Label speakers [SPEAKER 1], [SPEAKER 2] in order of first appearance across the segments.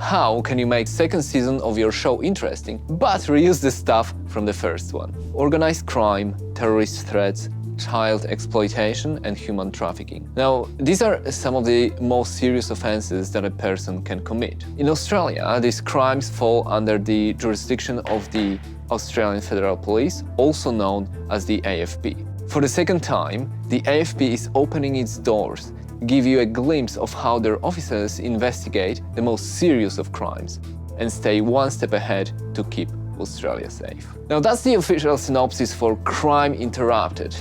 [SPEAKER 1] How can you make second season of your show interesting, but reuse the stuff from the first one? Organized crime, terrorist threats, child exploitation and human trafficking. Now, these are some of the most serious offenses that a person can commit. In Australia, these crimes fall under the jurisdiction of the Australian Federal Police, also known as the AFP. For the second time, the AFP is opening its doors, give you a glimpse of how their officers investigate the most serious of crimes and stay one step ahead to keep Australia safe. Now, that's the official synopsis for Crime Interrupted,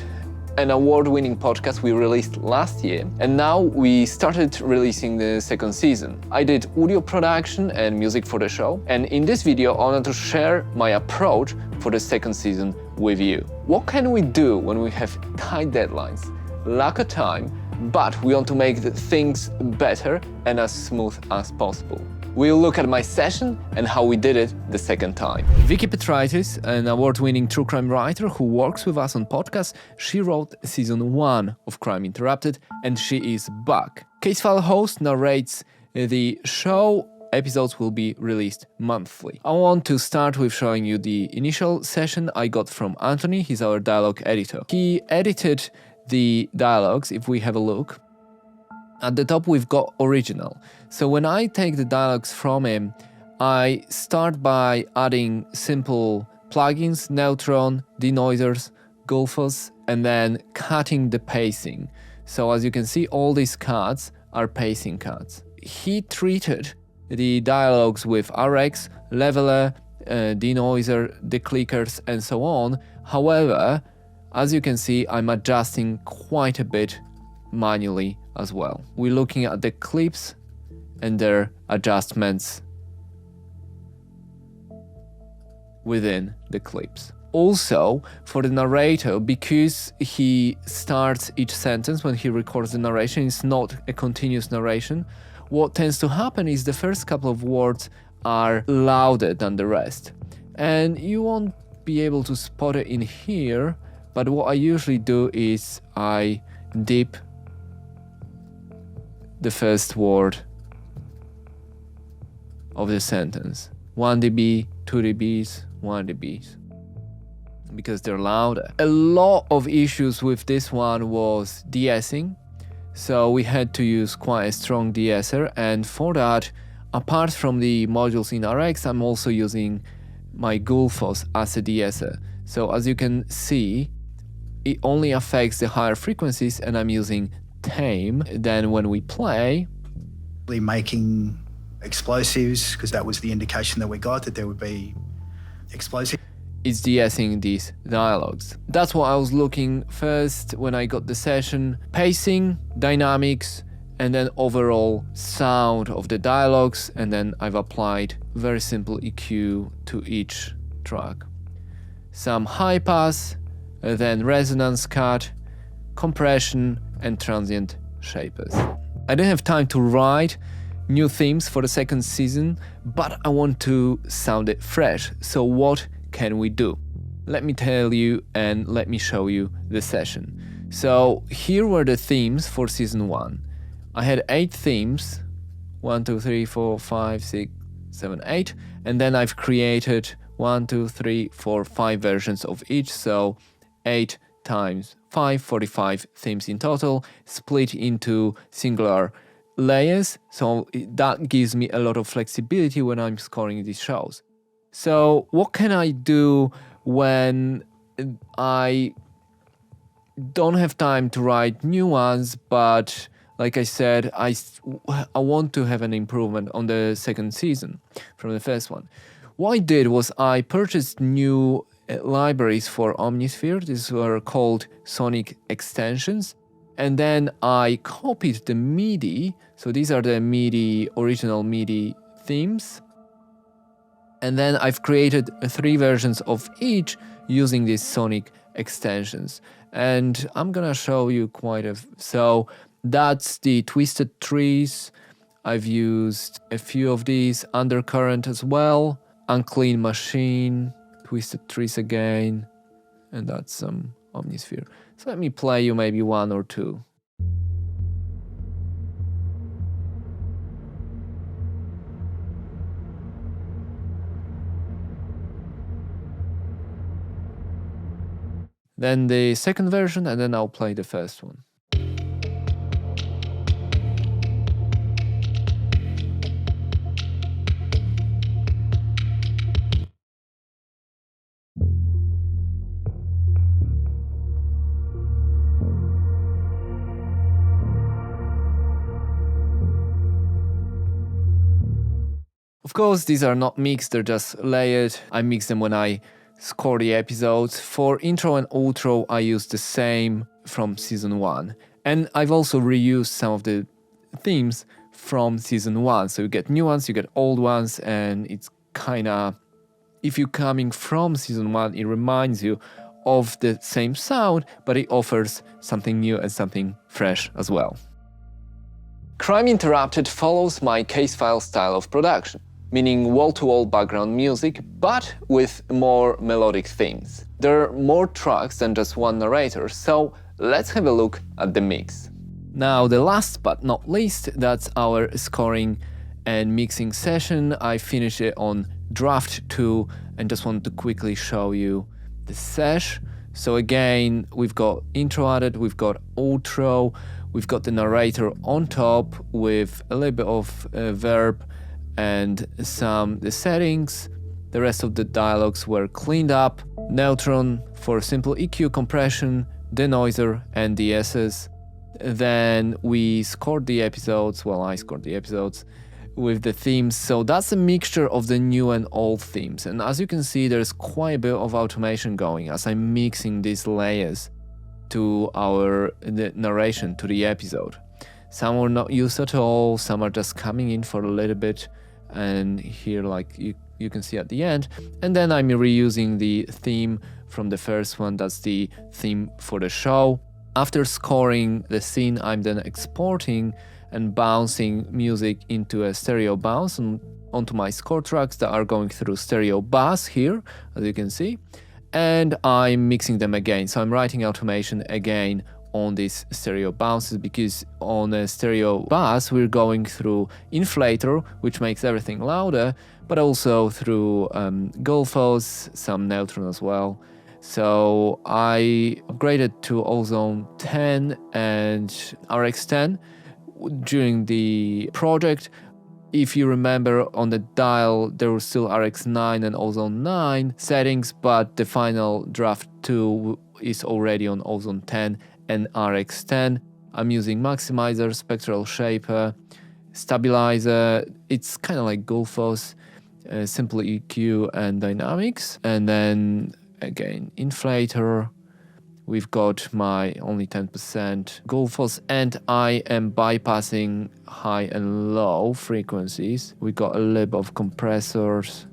[SPEAKER 1] an award-winning podcast we released last year, and now we started releasing the second season. I did audio production and music for the show, and in this video I wanted to share my approach for the second season with you. What can we do when we have tight deadlines, lack of time, but we want to make the things better and as smooth as possible? We'll look at my session and how we did it the second time. Vicky Petraitis, an award-winning true crime writer who works with us on podcasts, she wrote season 1 of Crime Interrupted and she is back. CaseFile host narrates the show. Episodes will be released monthly. I want to start with showing you the initial session I got from Anthony. He's our dialogue editor. He edited the dialogues. If we have a look, at the top we've got original. So when I take the dialogues from him, I start by adding simple plugins, neutron, denoisers, gulfos, and then cutting the pacing. So as you can see, all these cuts are pacing cuts. He treated the dialogues with RX, leveler, denoiser, declickers, and so on. However, as you can see, I'm adjusting quite a bit manually as well. We're looking at the clips and their adjustments within the clips. Also, for the narrator, because he starts each sentence when he records the narration, it's not a continuous narration. What tends to happen is the first couple of words are louder than the rest. And you won't be able to spot it in here, but what I usually do is I dip the first word of the sentence. 1 dB, 2 dBs, 1 dBs. Because they're louder. A lot of issues with this one was de-essing. So we had to use quite a strong de-esser, and for that, apart from the modules in RX, I'm also using my Gulfos as a de-esser. So as you can see, it only affects the higher frequencies, and I'm using tame. Then when we play,
[SPEAKER 2] making explosives, because that was the indication that we got that there would be explosives.
[SPEAKER 1] It's de-essing these dialogues. That's what I was looking first when I got the session. Pacing, dynamics, and then overall sound of the dialogues, and then I've applied very simple EQ to each track. Some high pass, then resonance cut, compression, and transient shapers. I didn't have time to write new themes for the second season, but I want to sound it fresh. So what can we do? Let me tell you and let me show you the session. So here were the themes for season 1. I had 8 themes, 1, 2, 3, 4, 5, 6, 7, 8, and then I've created 1, 2, 3, 4, 5 versions of each, so 8 times 5, 45 themes in total, split into singular layers, so that gives me a lot of flexibility when I'm scoring these shows. So what can I do when I don't have time to write new ones, but like I said, I want to have an improvement on the second season from the first one. What I did was I purchased new libraries for Omnisphere. These were called Sonic extensions. And then I copied the MIDI. So these are the original MIDI themes. And then I've created 3 versions of each using these Sonic extensions. And I'm gonna show you so that's the Twisted Trees. I've used a few of these, Undercurrent as well, Unclean Machine, Twisted Trees again, and that's some Omnisphere. So let me play you maybe 1 or 2. then the second version, and then I'll play the first one. Of course, these are not mixed, they're just layered. I mix them when I score the episodes. For intro and outro, I use the same from season 1. And I've also reused some of the themes from season 1. So you get new ones, you get old ones, and it's kind of, if you're coming from season 1, it reminds you of the same sound, but it offers something new and something fresh as well. Crime Interrupted follows my CaseFile style of production, meaning wall-to-wall background music, but with more melodic themes. There are more tracks than just one narrator, so let's have a look at the mix. Now, the last but not least, that's our scoring and mixing session. I finished it on draft 2 and just wanted to quickly show you the sesh. So again, we've got intro added, we've got outro, we've got the narrator on top with a little bit of verb and the settings. The rest of the dialogues were cleaned up. Neutron for simple EQ compression, denoiser and DSs. Then we scored the episodes, well, I scored the episodes with the themes. So that's a mixture of the new and old themes. And as you can see, there's quite a bit of automation going as I'm mixing these layers to the narration, to the episode. Some were not used at all, some are just coming in for a little bit, and here, like you can see at the end. And then I'm reusing the theme from the first one, that's the theme for the show. After scoring the scene, I'm then exporting and bouncing music into a stereo bounce onto my score tracks that are going through stereo bus here, as you can see. And I'm mixing them again. So I'm writing automation again on these stereo bounces, because on a stereo bus we're going through inflator, which makes everything louder, but also through Golfos, some neutron as well. So I upgraded to Ozone 10 and RX 10 during the project. If you remember, on the dial there was still RX 9 and Ozone 9 settings, but the final draft 2 is already on Ozone 10 and RX 10. I'm using maximizer, spectral shaper, stabilizer. It's kind of like Golfos, simple EQ and dynamics. And then again, inflator. We've got my only 10% Golfos, and I am bypassing high and low frequencies. We got a little bit of compressors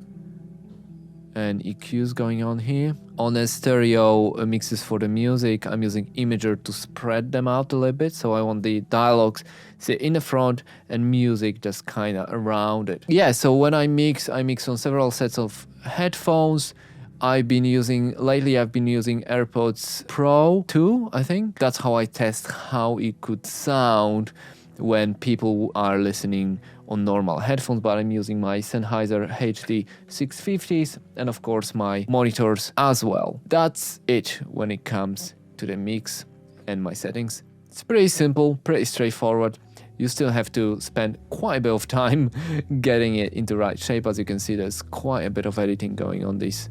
[SPEAKER 1] and EQs going on here. On a stereo mixes for the music, I'm using Imager to spread them out a little bit. So I want the dialogues sit in the front and music just kind of around it. Yeah, so when I mix on several sets of headphones. Lately I've been using AirPods Pro 2, I think. That's how I test how it could sound when people are listening on normal headphones, but I'm using my Sennheiser HD 650s and of course my monitors as well. That's it when it comes to the mix and my settings. It's pretty simple, pretty straightforward. You still have to spend quite a bit of time getting it into right shape. As you can see, there's quite a bit of editing going on this,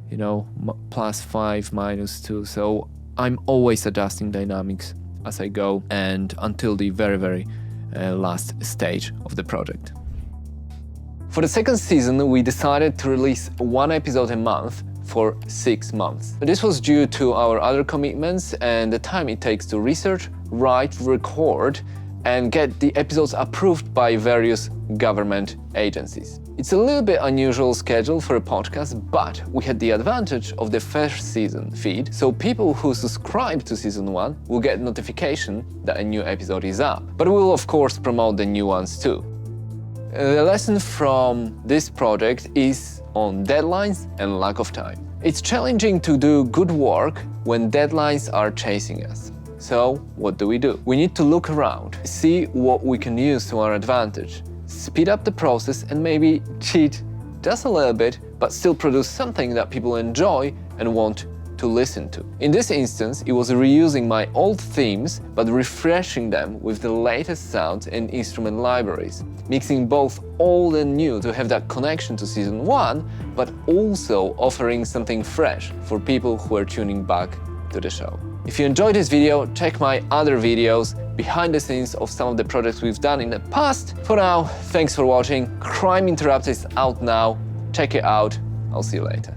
[SPEAKER 1] +5, -2. So I'm always adjusting dynamics as I go and until the very, very last stage of the project. For the second season, we decided to release one episode a month for 6 months. This was due to our other commitments and the time it takes to research, write, record, and get the episodes approved by various government agencies. It's a little bit unusual schedule for a podcast, but we had the advantage of the first season feed, so people who subscribe to season 1 will get notification that a new episode is up. But we will of course promote the new ones too. The lesson from this project is on deadlines and lack of time. It's challenging to do good work when deadlines are chasing us. So what do? We need to look around, see what we can use to our advantage, speed up the process and maybe cheat just a little bit, but still produce something that people enjoy and want to listen to. In this instance, it was reusing my old themes, but refreshing them with the latest sounds and instrument libraries, mixing both old and new to have that connection to Season 1, but also offering something fresh for people who are tuning back to the show. If you enjoyed this video, check my other videos behind the scenes of some of the projects we've done in the past. For now, thanks for watching. Crime Interrupted is out now. Check it out. I'll see you later.